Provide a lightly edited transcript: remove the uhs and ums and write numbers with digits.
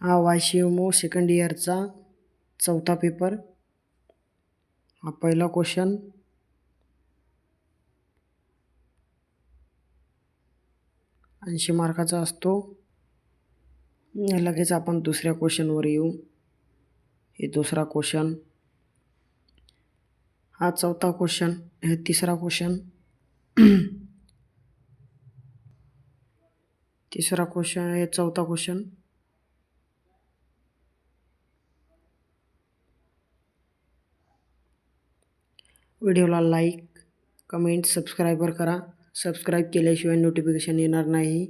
हा वायसीएमओ सेकंड इयरचा चौथा पेपर. हा पहिला क्वेश्चन. ऐंशी मार्काचा असतो. लगेच आपण दुसऱ्या क्वेश्चनवर येऊ. हे दुसरा क्वेश्चन. हा चौथा क्वेश्चन. हे तिसरा क्वेश्चन. तिसरा क्वेश्चन. हे चौथा क्वेश्चन. व्हिडिओला लाईक, कमेंट, सबस्क्राईबर करा. सबस्क्राईब केल्याशिवाय नोटिफिकेशन येणार नाही.